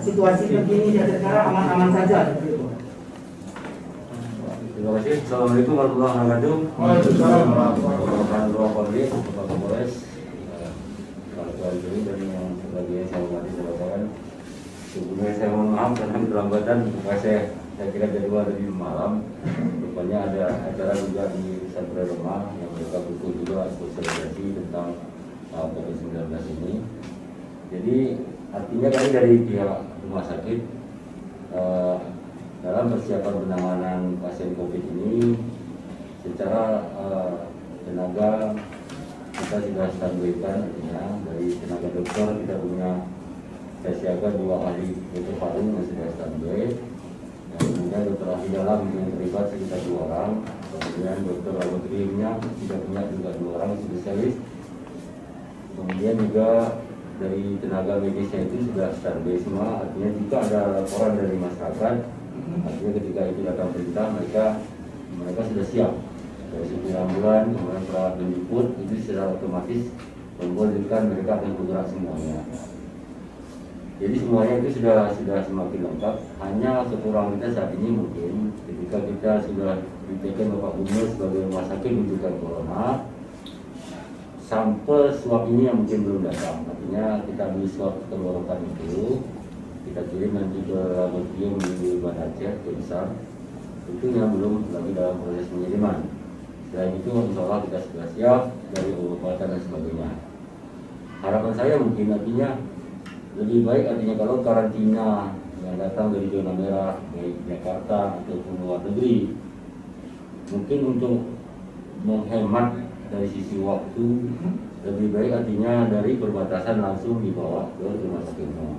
situasi terkini di Aceh Tenggara aman-aman saja. Terima kasih. Assalamualaikum warahmatullahi wabarakatuh. Waalaikumsalam. Bapak Kapolri, Bapak Kapolres, Pak Juri dan yang sebagai saya hormati sahabat. Sebelumnya saya mohon maaf karena keterlambatan. Saya kira jadwal tadi malam. Rupanya ada acara juga di Pesantren Remah yang mereka butuh juga sosialisasi tentang COVID-19 ini. Jadi artinya kami dari pihak rumah sakit dalam persiapan penanganan pasien COVID ini secara tenaga kita sudah standbykan, artinya dari tenaga dokter kita punya siaga 2 ahli dokter paru yang sudah standby, dan kemudian dokter ahli dalam yang terlibat sekitar 2 orang, kemudian dokter laboratoriumnya kita punya juga 2 orang spesialis, kemudian juga dari tenaga medisnya itu sudah standby semua, artinya jika ada laporan dari masyarakat, artinya ketika itu datang perintah mereka sudah siap dari supir ambulan, kemudian perawat menjemput itu secara otomatis membolehkan mereka akan bergerak semuanya. Jadi semuanya itu sudah semakin lengkap. Hanya kekurangan kita saat ini mungkin ketika kita sudah ditekan Bapak Gubernur sebagai rumah sakit rujukan corona, sampel swab ini yang mungkin belum datang. Artinya kita ambil swab tenggorokan itu, kita kirim nanti ke laboratorium di Banda Aceh, ke besar. Itu yang belum lagi dalam proses pengiriman. Selain itu, insya Allah kita sudah siap dari obat-obatan dan sebagainya. Harapan saya mungkin artinya lebih baik, artinya kalau karantina yang datang dari zona merah, baik Jakarta ataupun luar negeri, mungkin untuk menghemat dari sisi waktu, lebih baik artinya dari perbatasan langsung dibawa ke rumah sakit umum.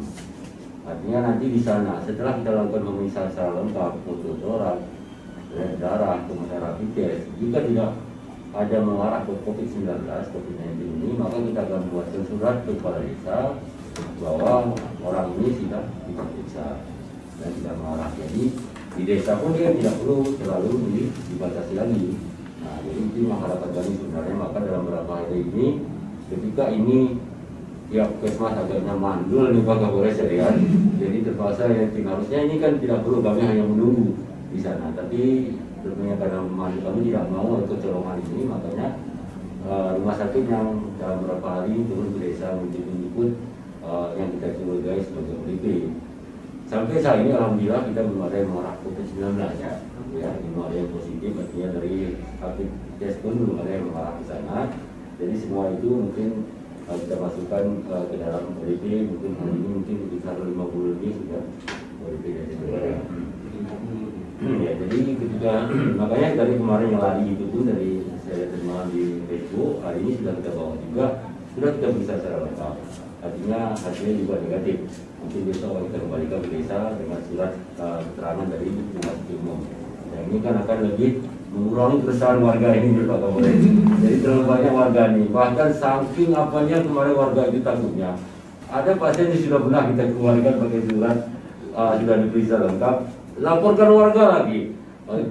Artinya nanti di sana setelah kita lakukan pemeriksaan secara lengkap, fototorak, darah, kemudian rapid test, jika tidak ada mengarah ke COVID-19 ini, maka kita akan buatkan surat ke kepala desa bahwa orang ini sudah diperiksa dan tidak mengarah. Jadi di desa pun dia tidak perlu terlalu dibatasi lagi. Nah, jadi itu masyarakat kami sebenarnya. Maka dalam beberapa hari ini, ketika ini tiap puskesmas agaknya mandul nih Pak Kapolres ya, jadi terpaksa harusnya ini kan tidak perlu, kami hanya menunggu di sana. Tapi tentunya karena kami tidak mau kecolongan ini, makanya rumah sakit yang dalam beberapa hari turun ke desa menjemput yang kita curigai sebagai ODP. Sampai saat ini alhamdulillah kita belum ada yang mengarah COVID-19 ya, belum ada yang positif, artinya dari rapid test pun belum ada yang mengarah ke sana. Jadi semua itu mungkin kita masukkan ke dalam ODP, mungkin hari ini mungkin sekitar 50 lebih sudah ODP dari negara. Ya, jadi ketika makanya dari kemarin yang lari itu pun dari saya terima di Facebook, hari ini sudah kita bawa juga, sudah kita bisa secara lengkap. Artinya hasilnya juga negatif. Mungkin besok kita kembalikan ke desa dengan surat keterangan dari rumah sakit umum. Dan ini kan akan lebih mengurangi keresahan warga ini Pak Kapolres. Jadi terlalu banyak warga nih. Bahkan saking apanya kemarin warga itu takutnya. Ada pasien yang sudah pernah kita kembalikan pakai surat sudah diperiksa lengkap. Laporkan warga lagi,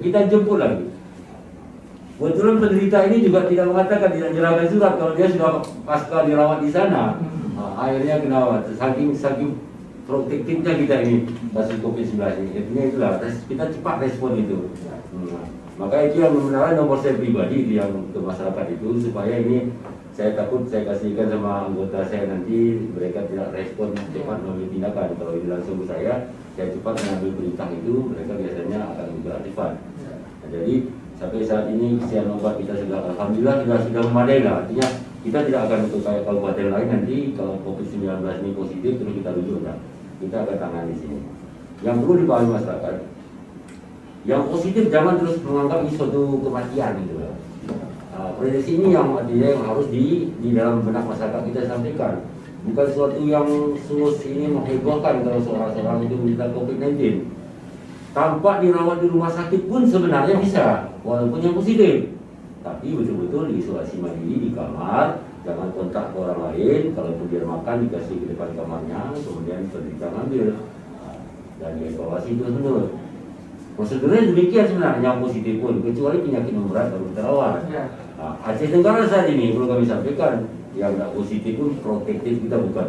kita jemput lagi. Kebetulan penderita ini juga tidak mengatakan, tidak menyerahkan surat kalau dia sudah pasca dirawat di sana. Akhirnya kenapa? Saking protektifnya kita ini kasus COVID-19 ini. Intinya itulah kita cepat respon itu. Maka itu yang sebenarnya nomor saya pribadi yang ke masyarakat itu, supaya ini saya takut saya kasihkan sama anggota saya nanti mereka tidak respon cepat mengambil tindakan. Kalau ini langsung ke saya cepat mengambil perintah itu, mereka biasanya akan beraktifan. Nah, jadi sampai saat ini kesian obat kita sudah alhamdulillah sudah memadai lah. Artinya kita tidak akan untuk kayak kabupaten lain nanti kalau COVID-19 ini positif terus kita rujuk lah. Kita akan tangani di sini. Yang perlu dipahami masyarakat, yang positif jangan terus menganggap ini suatu kematian gitu lah. Prediksi ini yang artinya yang harus di dalam benak masyarakat kita sampaikan. Bukan suatu yang sus ini menghebohkan kalau seorang-seorang itu menderita COVID-19. Tanpa dirawat di rumah sakit pun sebenarnya bisa, walaupun yang positif. Tapi betul-betul diisolasi mandiri di kamar, jangan kontak ke orang lain. Kalau dia makan dikasih ke depan kamarnya, kemudian penderita ngambil dan dievaluasi terus-menerus. Prosedurnya demikian sebenarnya yang positif pun, kecuali penyakit memberat baru terawat. Aceh Tenggara saat ini perlu kami sampaikan, yang tidak positif pun protektif kita bukan,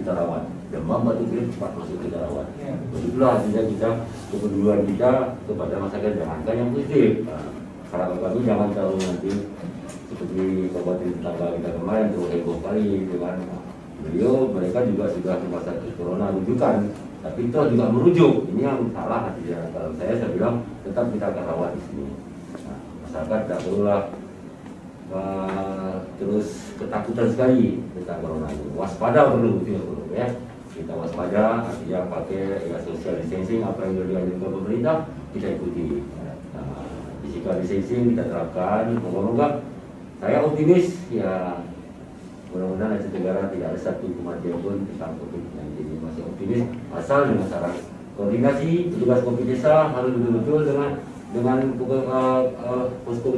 kita rawat. demam, batuk pilek cepat masuk kita rawat. Begitulah hasilnya kita, kepedulian kita kepada masyarakat, jangankan yang positif. Harapan kami jangan terlalu nanti seperti kabupaten tetangga kita kemarin terus heboh kali dengan beliau, mereka juga sudah rumah sakit corona rujukan, tapi itu juga merujuk. Ini yang salah hasilnya. Kalau saya bilang tetap kita akan rawat di sini. Nah, masyarakat tidak perlulah terus ketakutan sekali tentang corona ini. Waspada perlu ya. Kita waspada, artinya pakai ya social distancing, apa yang dianjurkan pemerintah kita ikuti. Nah, physical distancing kita terapkan. Moga-moga saya optimis ya, mudah-mudahan Aceh Tenggara tidak ada satu kematian pun tentang COVID-19 ini. Masih optimis asal dengan syarat koordinasi petugas COVID desa harus betul-betul dengan posko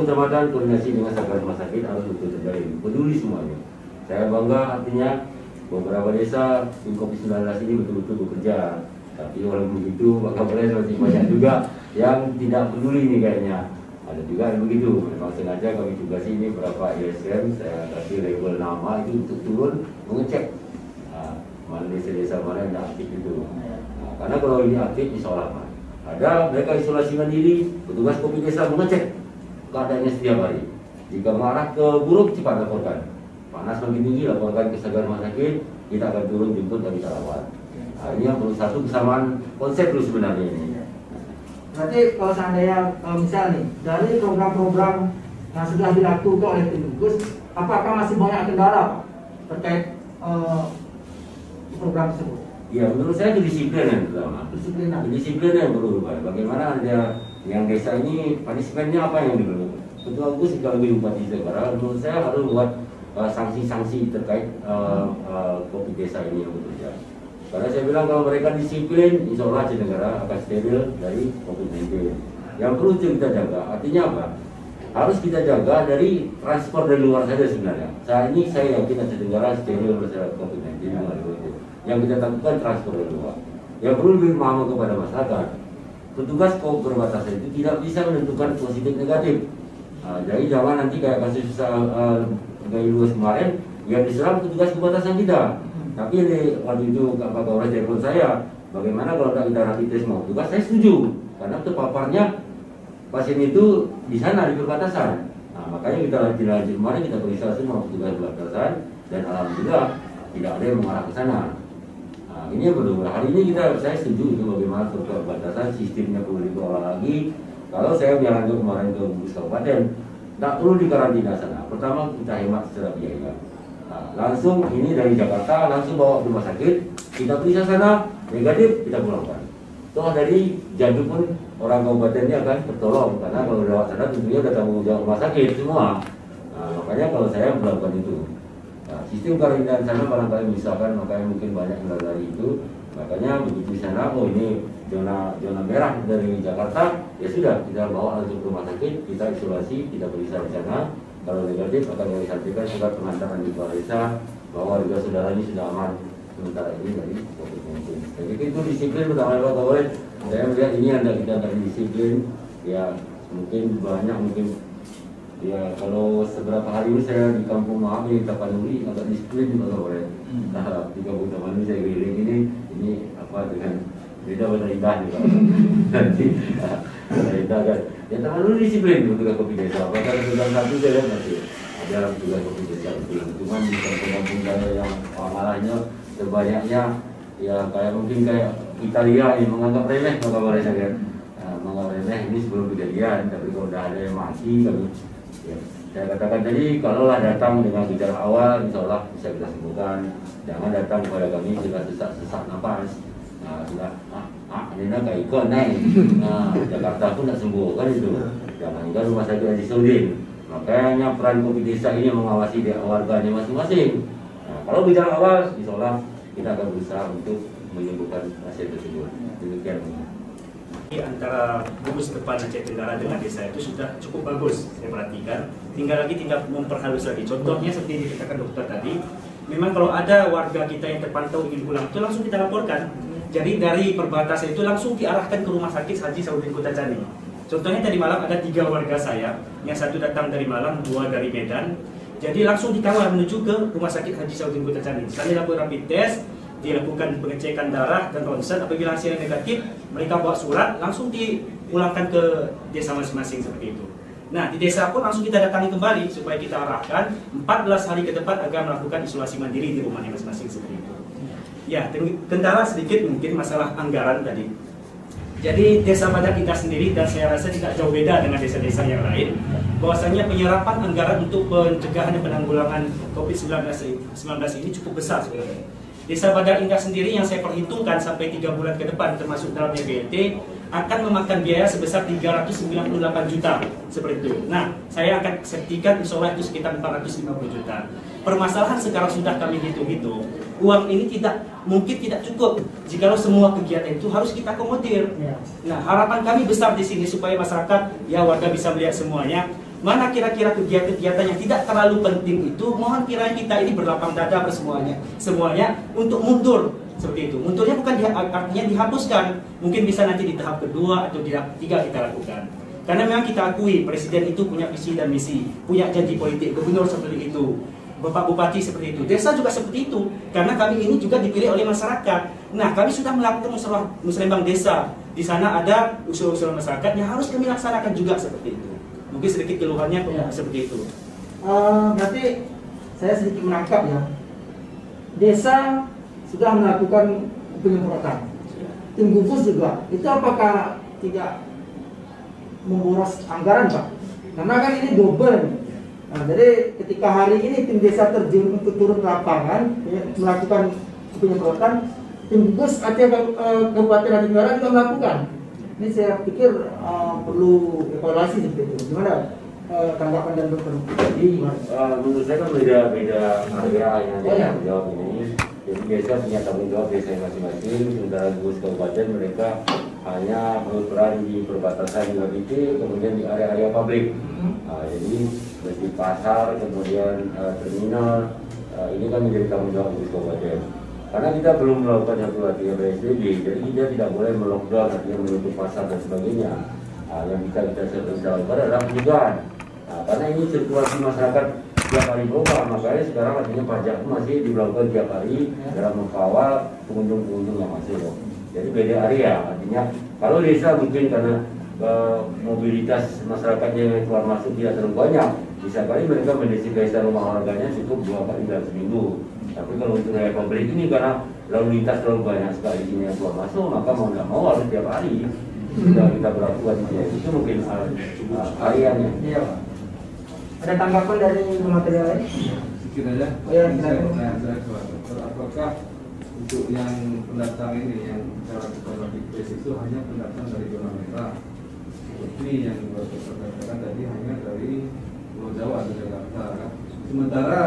kecamatan koordinasi dengan satgas rumah sakit harus betul terjalin, peduli semuanya. Saya bangga artinya beberapa desa tim COVID-19 ini betul-betul bekerja, tapi walaupun begitu maka masih banyak juga yang tidak peduli ini kayaknya. Ada juga yang begitu, memang sengaja kami tugasi ini berapa ISM, saya kasih label nama itu untuk turun mengecek mana desa-desa mana yang aktif itu. Karena kalau ini aktif insya Allah aman. Ada mereka isolasi mandiri, petugas COVID desa mengecek keadaannya setiap hari. Jika mengarah ke buruk cepat laporkan. Panas makin tinggi laporkan ke satgas rumah sakit, kita akan turun jemput dan kita rawat. Nah, ini yang perlu satu kesamaan konsep dulu sebenarnya ini. Berarti kalau seandainya misal nih dari program-program yang sudah dilakukan oleh tim gugus, apakah masih banyak kendala Pak terkait program tersebut? Ya menurut saya kedisiplinan yang pertama. Kedisiplinan yang perlu berubah. Bagaimana ada yang desa ini punishmentnya apa yang diperlukan? Ketua gugus juga lebih bupati Tenggara. Menurut saya harus buat sanksi-sanksi terkait COVID desa ini yang bekerja. Karena saya bilang kalau mereka disiplin, insya Allah Aceh Tenggara akan steril dari COVID-19. Yang perlu kita jaga, artinya apa? Harus kita jaga dari transport dari luar saja sebenarnya. Saat ini saya yakin Aceh Tenggara steril dari COVID-19. Yang kita lakukan transport dari luar. Yang perlu lebih memahami kepada masyarakat, petugas perbatasan itu tidak bisa menentukan positif negatif. Jadi jangan nanti kayak kasus Gai Luas kemarin yang diserang petugas perbatasan kita. Tapi waktu itu Pak Kapolres telepon saya, bagaimana kalau kita rapid test mau petugas? Saya setuju, karena terpaparnya pasien itu di sana di perbatasan. Nah, makanya kita lanjut kemarin kita periksa semua petugas perbatasan dan alhamdulillah tidak ada yang mengarah ke sana. Nah, ini yang perlu. Hari ini saya setuju itu bagaimana perbatasan sistemnya perlu dikelola lagi. Kalau saya jalan ke kemarin ke gugus kabupaten, tidak perlu dikarantina sana. Pertama kita hemat secara biaya. Nah, langsung ini dari Jakarta langsung bawa ke rumah sakit, kita periksa sana negatif kita pulangkan. Toh dari jantung pun orang kabupatennya akan tertolong karena kalau lewat sana tentunya udah tanggung jawab rumah sakit semua. Nah, makanya kalau saya melakukan itu, nah, sistem karantina sana barangkali misalkan makanya mungkin banyak yang dari itu. Makanya begitu sana, oh ini zona merah dari Jakarta, ya sudah kita bawa langsung ke rumah sakit, kita isolasi, kita periksa di sana. Kalau negatif akan kami sampaikan surat pengantaran di kepala desa bahwa juga saudara ini sudah aman sementara ini dari COVID-19. Jadi itu disiplin utama Pak Kapolres. Saya melihat ini anda kita dari disiplin, ya mungkin banyak mungkin ya kalau seberapa hari ini saya di kampung Maham di Tapanuli agak disiplin Pak Kapolres. Nah di kampung Tapanuli saya keliling ini apa dengan beda indah nih Pak. Nanti indah kan. Ya Tapanuli disiplin untuk COVID desa. Bahkan tentang satu saya lihat masih ada juga COVID desa itu. Cuma di kampung-kampung saya yang masalahnya sebanyaknya ya kayak mungkin kayak Italia ini menganggap remeh Pak Kapolres kan. Menganggap remeh ini sebelum kejadian. Tapi kalau udah ada yang mati kami ya, saya katakan tadi kalaulah datang dengan gejala awal insya Allah bisa kita sembuhkan. Jangan datang kepada kami sudah sesak nafas. Nah, sudah ini kayak ikon naik. Nah, Jakarta pun tidak sembuh kan itu. Jangan juga rumah sakit Haji Saudin. Makanya peran COVID desa ini mengawasi warganya masing-masing. Nah, kalau bicara awal, insya Allah kita akan berusaha untuk menyembuhkan pasien tersebut. Demikian. Antara gugus depan Aceh Tenggara dengan desa itu sudah cukup bagus saya perhatikan. Tinggal memperhalus lagi. Contohnya seperti yang dikatakan dokter tadi, memang kalau ada warga kita yang terpantau ingin pulang itu langsung kita laporkan. Jadi dari perbatasan itu langsung diarahkan ke rumah sakit Haji Saudin Kota Cani. Contohnya tadi malam ada 3 warga saya, yang satu datang dari Malang, 2 dari Medan. Jadi langsung dikawal menuju ke Rumah Sakit Haji Sauddin Kota Candi. Di sana dilakukan rapid test, dilakukan pengecekan darah dan ronsen. Apabila hasilnya negatif, mereka bawa surat langsung dipulangkan ke desa masing-masing seperti itu. Nah, di desa pun langsung kita datangi kembali supaya kita arahkan 14 hari ke depan agar melakukan isolasi mandiri di rumahnya masing-masing seperti itu. Ya, kendala sedikit mungkin masalah anggaran tadi. Jadi desa Badak Indah sendiri, dan saya rasa tidak jauh beda dengan desa-desa yang lain, bahwasanya penyerapan anggaran untuk pencegahan dan penanggulangan COVID-19 ini cukup besar sebenarnya. Desa Badak Indah sendiri yang saya perhitungkan sampai 3 bulan ke depan termasuk dalamnya BLT akan memakan biaya sebesar 398 juta seperti itu. Nah, saya akan sertikan insya Allah itu sekitar 450 juta. Permasalahan sekarang sudah kami hitung-hitung, uang ini mungkin tidak cukup jikalau semua kegiatan itu harus kita akomodir. Nah, harapan kami besar di sini supaya masyarakat, ya warga bisa melihat semuanya. Mana kira-kira kegiatan-kegiatan yang tidak terlalu penting itu, mohon kiranya kita ini berlapang dada semuanya untuk mundur seperti itu. Mundurnya bukan artinya dihapuskan, mungkin bisa nanti di tahap kedua atau di tahap ketiga kita lakukan. Karena memang kita akui presiden itu punya visi dan misi, punya janji politik, gubernur seperti itu, bapak bupati seperti itu, desa juga seperti itu. Karena kami ini juga dipilih oleh masyarakat. Nah, kami sudah melakukan musrembang desa. Di sana ada usul-usul masyarakat yang harus kami laksanakan juga seperti itu. Mungkin sedikit keluhannya seperti itu. Berarti saya sedikit menangkap ya, desa sudah melakukan penyemprotan, tim gugus juga, itu apakah tidak memboros anggaran Pak? Karena kan ini double. Nah, jadi ketika hari ini tim desa terjun untuk turun ke lapangan melakukan penyemprotan, tim gugus Aceh Kabupaten Aceh Tenggara juga melakukan. Ini saya pikir perlu evaluasi seperti itu. Gimana tanggapan dan dokter? Jadi menurut saya kan beda area yang menjawab ini. Jadi desa punya tanggung jawab desa masing-masing. Sementara gugus kabupaten mereka hanya berperan di perbatasan dengan itu, kemudian di area-area publik. Jadi seperti pasar, kemudian terminal, ini kan menjadi tanggung jawab gugus kabupaten. Karena kita belum melakukan satu latihan PSBB, jadi kita tidak boleh melockdown, artinya menutup pasar dan sebagainya. Yang kita lakukan adalah pencegahan. Karena ini sirkulasi masyarakat tiap hari berubah, makanya sekarang artinya pajak masih dilakukan tiap hari dalam mengawal pengunjung-pengunjung yang masuk. Jadi beda area, artinya kalau desa mungkin karena mobilitas masyarakatnya yang keluar masuk tidak terlalu banyak, bisa kali mereka mendesinfektan rumah warganya cukup 2 kali dalam seminggu. Tapi kalau untuk area publik ini karena lalu lintas terlalu banyak sekali sini yang keluar masuk, maka mau tidak mau harus tiap hari kita berlakukan itu mungkin areanya. Iya Pak. Ada tanggapan dari material lain? Sedikit aja. Apakah untuk yang pendatang ini yang cara kita rapid test itu hanya pendatang dari zona merah? Seperti yang Bapak katakan tadi hanya dari Pulau Jawa atau Jakarta. Kan? Sementara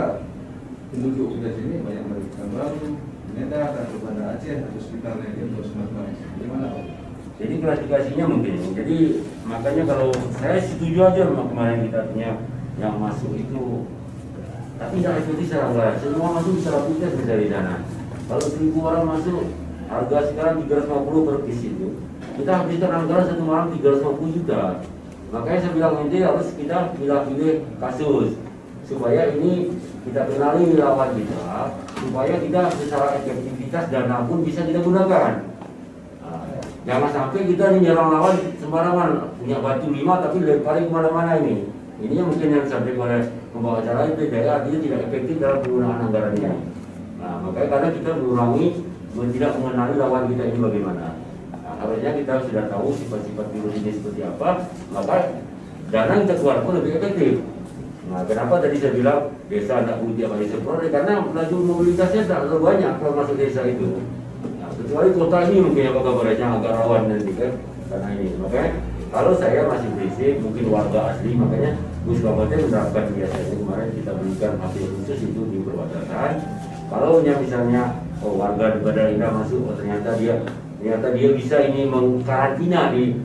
penduduk di sini banyak dari Pekanbaru, Medan, atau Banda Aceh atau sekitarnya itu Sumatera. Gimana Pak? Jadi klasifikasinya mungkin. Jadi makanya kalau saya setuju aja kemarin kita punya yang masuk itu, tapi tidak ikuti secara anggaran. Semua masuk bisa rapid test dari sana. Kalau 1000 orang masuk, harga sekarang 350 per piece itu, kita habiskan anggaran satu malam 350 juta. Makanya saya bilang nanti harus kita pilih kasus supaya ini kita kenali lawan kita, supaya kita secara efektivitas dana pun bisa kita gunakan. Jangan sampai kita ini nyerang lawan sembarangan, punya batu 5 tapi lemparin kemana-mana ini. Ini yang mungkin yang sampai oleh pembawa acara itu daya artinya tidak efektif dalam penggunaan anggaran ini. Nah, makanya karena kita mengurangi, tidak mengenali lawan kita ini bagaimana. Nah, harusnya kita sudah tahu sifat-sifat virus ini seperti apa, maka dana yang kita keluar pun lebih efektif. Nah, kenapa tadi saya bilang desa tidak perlu tiap hari semprot? Karena laju mobilitasnya tidak terlalu banyak kalau masuk desa itu. Nah, kecuali kota ini mungkin apa kabarnya agak rawan nanti kan, karena ini. Makanya kalau saya masih berisik, mungkin warga asli, makanya Gus Kabupaten menerapkan biasanya kemarin kita berikan hasil khusus itu di perbatasan. Kalau misalnya warga di Badak Indah masuk, ternyata dia bisa ini mengkarantina di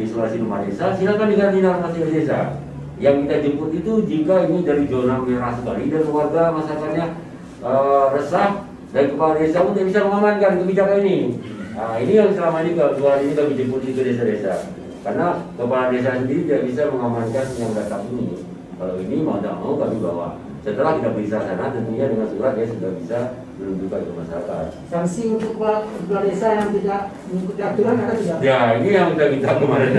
isolasi rumah desa, silakan dikarantina rumah desa. Yang kita jemput itu jika ini dari zona merah sekali dan warga masyarakatnya resah dan kepala desa pun tidak bisa mengamankan kebijakan ini. Nah, ini yang selama ini kami jemput ke desa-desa karena kepala desa sendiri tidak bisa mengamankan yang datang ini. Kalau ini mau tidak mau kami bawa. Setelah kita periksa sana, tentunya dengan surat dia sudah bisa menunjukkan ke masyarakat. Sanksi untuk kepala desa yang tidak mengikuti aturan ada tidak? Ya, ini yang kita minta kemarin.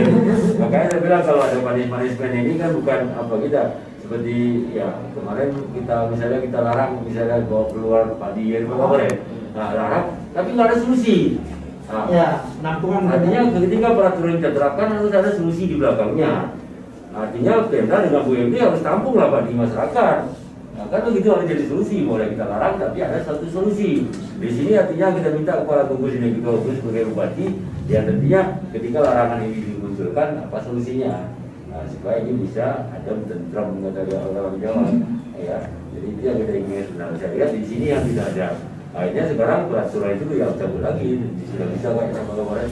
Makanya saya bilang kalau ada punishment ini kan bukan apa kita seperti ya kemarin kita misalnya kita larang misalnya bawa keluar padi ya nggak boleh. Nah, larang, tapi nggak ada solusi. Nah, Ya, penampungan. artinya ketika peraturan kita terapkan harus ada solusi di belakangnya. Artinya Pemda dengan BUMD harus tampung lah Pak di masyarakat. Nah, kan begitu harus jadi solusi, boleh kita larang tapi ada satu solusi. Di sini artinya kita minta kepada Gugus ini kita Gugus sebagai bupati, ya tentunya ketika larangan ini dimunculkan apa solusinya? Nah, supaya ini bisa ada tentram kata orang Jawa, ya. Jadi itu yang kita ingin. Nah, saya lihat di sini yang tidak ada. Akhirnya sekarang peraturan itu ya cabut lagi, sudah bisa kayak sama kemarin.